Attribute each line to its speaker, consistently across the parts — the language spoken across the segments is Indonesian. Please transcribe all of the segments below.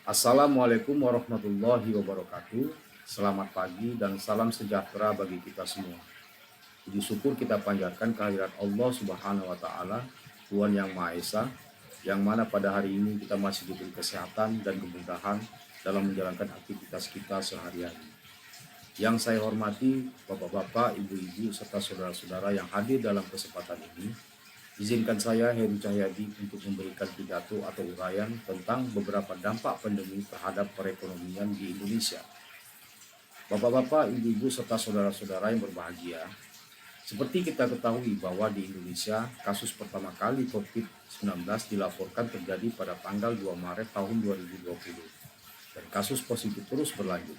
Speaker 1: Assalamualaikum warahmatullahi wabarakatuh. Selamat pagi dan salam sejahtera bagi kita semua. Puji syukur kita panjatkan kehadirat Allah Subhanahu wa taala, Tuhan yang Maha Esa, yang mana pada hari ini kita masih diberi kesehatan dan kemudahan dalam menjalankan aktivitas kita sehari-hari. Yang saya hormati Bapak-bapak, Ibu-ibu serta saudara-saudara yang hadir dalam kesempatan ini, izinkan saya Heru Cahyadi untuk memberikan pidato atau uraian tentang beberapa dampak pandemi terhadap perekonomian di Indonesia. Bapak-bapak, ibu-ibu serta saudara-saudara yang berbahagia, seperti kita ketahui bahwa di Indonesia kasus pertama kali COVID-19 dilaporkan terjadi pada tanggal 2 Maret tahun 2020 dan kasus positif terus berlanjut.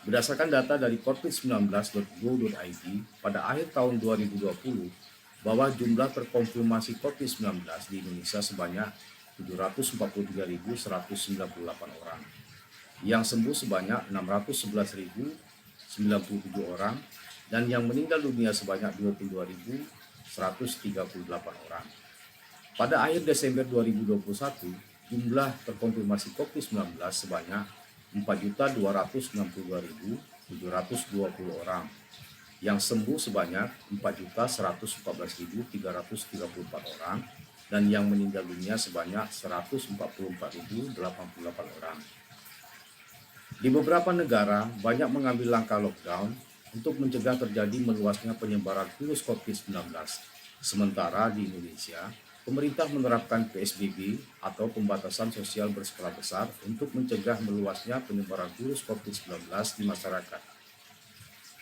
Speaker 1: Berdasarkan data dari covid19.go.id pada akhir tahun 2020, bahwa jumlah terkonfirmasi COVID-19 di Indonesia sebanyak 743.198 orang, yang sembuh sebanyak 611.097 orang, dan yang meninggal dunia sebanyak 22.138 orang. Pada akhir Desember 2021, jumlah terkonfirmasi COVID-19 sebanyak 4.262.720 orang, yang sembuh sebanyak 4.114.334 orang, dan yang meninggal dunia sebanyak 144.088 orang. Di beberapa negara banyak mengambil langkah lockdown untuk mencegah terjadi meluasnya penyebaran virus COVID-19. Sementara di Indonesia, pemerintah menerapkan PSBB atau pembatasan sosial berskala besar untuk mencegah meluasnya penyebaran virus COVID-19 di masyarakat.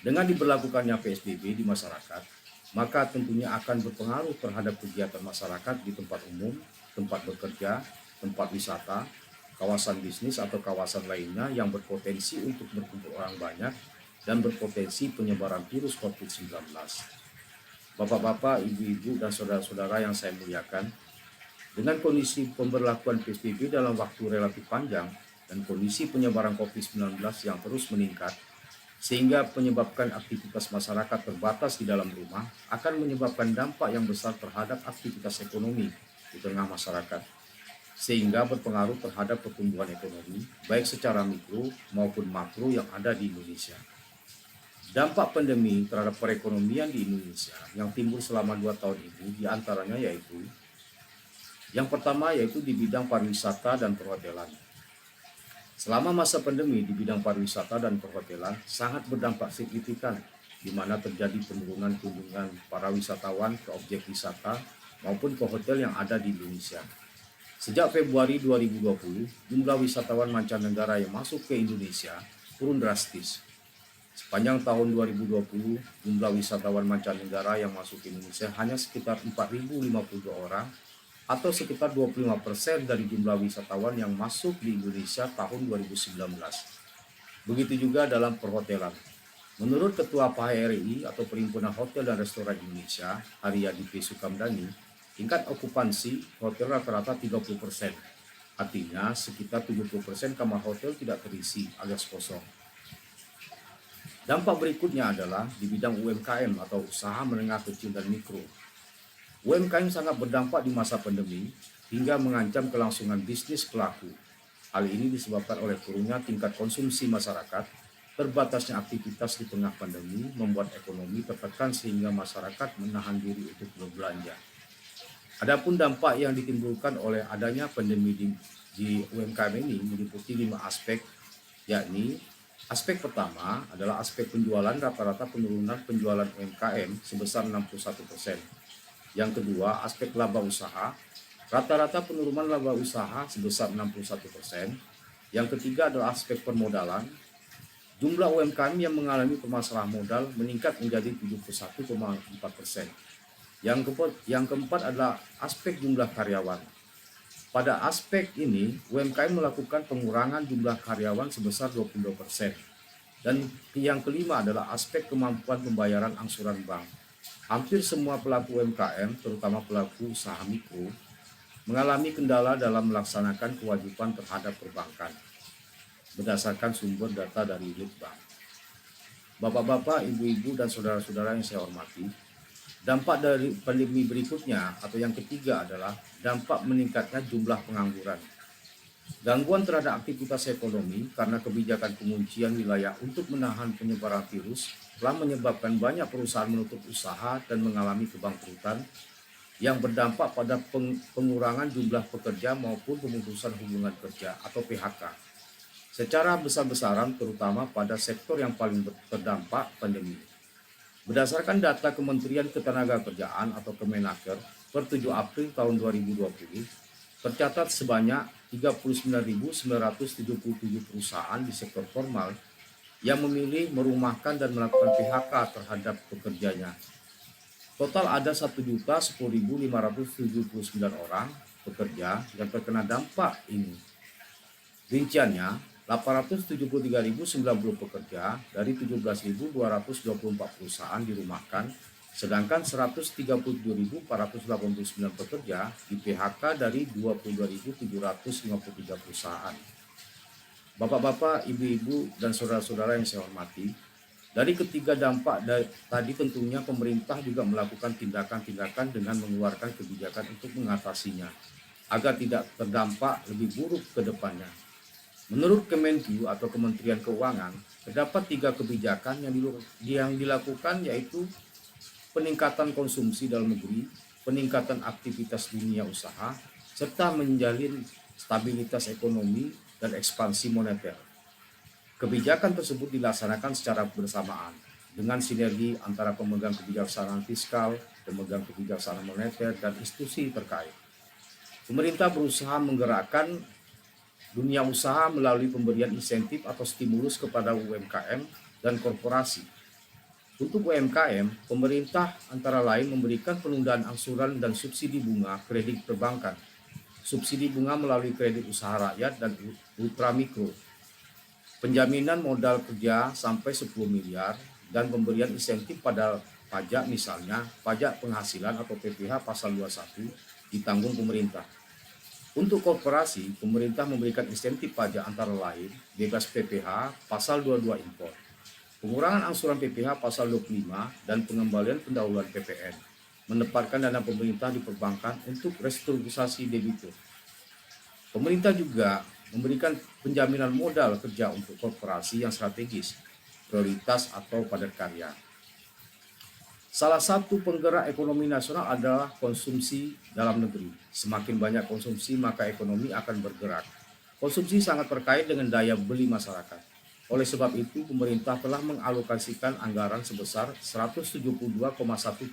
Speaker 1: Dengan diberlakukannya PSBB di masyarakat, maka tentunya akan berpengaruh terhadap kegiatan masyarakat di tempat umum, tempat bekerja, tempat wisata, kawasan bisnis atau kawasan lainnya yang berpotensi untuk berkumpul orang banyak dan berpotensi penyebaran virus COVID-19. Bapak-bapak, ibu-ibu, dan saudara-saudara yang saya muliakan, dengan kondisi pemberlakuan PSBB dalam waktu relatif panjang dan kondisi penyebaran COVID-19 yang terus meningkat, sehingga menyebabkan aktivitas masyarakat terbatas di dalam rumah, akan menyebabkan dampak yang besar terhadap aktivitas ekonomi di tengah masyarakat, sehingga berpengaruh terhadap pertumbuhan ekonomi, baik secara mikro maupun makro yang ada di Indonesia. Dampak pandemi terhadap perekonomian di Indonesia yang timbul selama 2 tahun ini diantaranya yaitu, yang pertama yaitu di bidang pariwisata dan perhotelan. Selama masa pandemi di bidang pariwisata dan perhotelan sangat berdampak signifikan, di mana terjadi penurunan kunjungan para wisatawan ke objek wisata maupun ke hotel yang ada di Indonesia. Sejak Februari 2020, jumlah wisatawan mancanegara yang masuk ke Indonesia turun drastis. Sepanjang tahun 2020, jumlah wisatawan mancanegara yang masuk ke Indonesia hanya sekitar 4.052 orang, atau sekitar 25% dari jumlah wisatawan yang masuk di Indonesia tahun 2019. Begitu juga dalam perhotelan. Menurut Ketua PHRI atau Perhimpunan Hotel dan Restoran Indonesia, Haryadi P. Sukamdhani, tingkat okupansi hotel rata-rata 30%. Artinya sekitar 70% kamar hotel tidak terisi alias kosong. Dampak berikutnya adalah di bidang UMKM atau usaha menengah kecil dan mikro. UMKM sangat berdampak di masa pandemi hingga mengancam kelangsungan bisnis pelaku. Hal ini disebabkan oleh turunnya tingkat konsumsi masyarakat, terbatasnya aktivitas di tengah pandemi membuat ekonomi tertekan sehingga masyarakat menahan diri untuk berbelanja. Adapun dampak yang ditimbulkan oleh adanya pandemi di UMKM ini meliputi 5 aspek, yakni aspek pertama adalah aspek penjualan. Rata-rata penurunan penjualan UMKM sebesar 61%. Yang kedua, aspek laba usaha. Rata-rata penurunan laba usaha sebesar 61%. Yang ketiga adalah aspek permodalan. Jumlah UMKM yang mengalami permasalahan modal meningkat menjadi 71,4%. Yang keempat adalah aspek jumlah karyawan. Pada aspek ini, UMKM melakukan pengurangan jumlah karyawan sebesar 22%. Dan yang kelima adalah aspek kemampuan pembayaran angsuran bank. Hampir semua pelaku UMKM, terutama pelaku usaha mikro, mengalami kendala dalam melaksanakan kewajiban terhadap perbankan, berdasarkan sumber data dari Litbang. Bapak-bapak, ibu-ibu, dan saudara-saudara yang saya hormati, dampak dari pandemi berikutnya atau yang ketiga adalah dampak meningkatnya jumlah pengangguran. Gangguan terhadap aktivitas ekonomi karena kebijakan penguncian wilayah untuk menahan penyebaran virus telah menyebabkan banyak perusahaan menutup usaha dan mengalami kebangkrutan yang berdampak pada pengurangan jumlah pekerja maupun pemutusan hubungan kerja atau PHK. Secara besar-besaran terutama pada sektor yang paling terdampak pandemi. Berdasarkan data Kementerian Ketenagakerjaan atau Kemenaker per 7 April tahun 2020, tercatat sebanyak 39.977 perusahaan di sektor formal yang memilih merumahkan dan melakukan PHK terhadap pekerjanya. Total ada 1.010.579 orang pekerja yang terkena dampak ini. Rinciannya, 873.090 pekerja dari 17.224 perusahaan dirumahkan, sedangkan 137.489 pekerja di PHK dari 22.753 perusahaan. Bapak-bapak, ibu-ibu, dan saudara-saudara yang saya hormati, dari ketiga dampak tadi tentunya pemerintah juga melakukan tindakan-tindakan dengan mengeluarkan kebijakan untuk mengatasinya, agar tidak terdampak lebih buruk ke depannya. Menurut Kemenq atau Kementerian Keuangan, terdapat 3 kebijakan yang dilakukan, yaitu peningkatan konsumsi dalam negeri, peningkatan aktivitas dunia usaha, serta menjalin stabilitas ekonomi dan ekspansi moneter. Kebijakan tersebut dilaksanakan secara bersamaan dengan sinergi antara pemegang kebijaksanaan fiskal, pemegang kebijaksanaan moneter, dan institusi terkait. Pemerintah berusaha menggerakkan dunia usaha melalui pemberian insentif atau stimulus kepada UMKM dan korporasi. Untuk UMKM, pemerintah antara lain memberikan penundaan angsuran dan subsidi bunga kredit perbankan, subsidi bunga melalui kredit usaha rakyat dan ultramikro, penjaminan modal kerja sampai 10 miliar, dan pemberian insentif pada pajak, misalnya pajak penghasilan atau PPh pasal 21 ditanggung pemerintah. Untuk korporasi, pemerintah memberikan insentif pajak antara lain bebas PPh pasal 22 impor, pengurangan angsuran PPh pasal 25, dan pengembalian pendahuluan PPN, menempatkan dana pemerintah di perbankan untuk restrukturisasi debitur. Pemerintah juga memberikan penjaminan modal kerja untuk korporasi yang strategis, prioritas atau padat karya. Salah satu penggerak ekonomi nasional adalah konsumsi dalam negeri. Semakin banyak konsumsi, maka ekonomi akan bergerak. Konsumsi sangat terkait dengan daya beli masyarakat. Oleh sebab itu, pemerintah telah mengalokasikan anggaran sebesar 172,1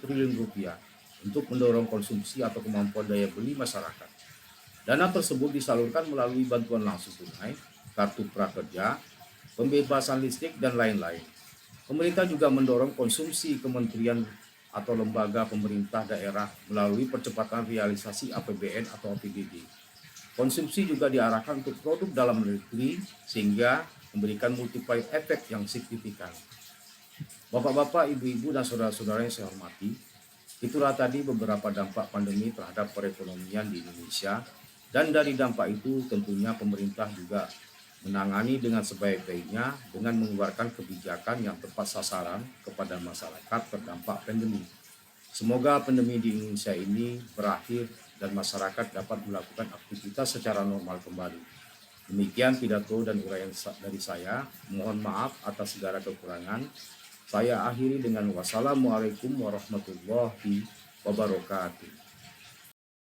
Speaker 1: triliun rupiah untuk mendorong konsumsi atau kemampuan daya beli masyarakat. Dana tersebut disalurkan melalui bantuan langsung tunai, kartu prakerja, pembebasan listrik, dan lain-lain. Pemerintah juga mendorong konsumsi kementerian atau lembaga pemerintah daerah melalui percepatan realisasi APBN atau APBD. Konsumsi juga diarahkan untuk produk dalam negeri sehingga memberikan multiplier efek yang signifikan. Bapak-bapak, ibu-ibu, dan saudara-saudara yang saya hormati, itulah tadi beberapa dampak pandemi terhadap perekonomian di Indonesia, dan dari dampak itu tentunya pemerintah juga menangani dengan sebaik-baiknya dengan mengeluarkan kebijakan yang tepat sasaran kepada masyarakat terdampak pandemi. Semoga pandemi di Indonesia ini berakhir dan masyarakat dapat melakukan aktivitas secara normal kembali. Demikian pidato dan uraian dari saya. Mohon maaf atas segala kekurangan. Saya akhiri dengan wassalamualaikum warahmatullahi wabarakatuh.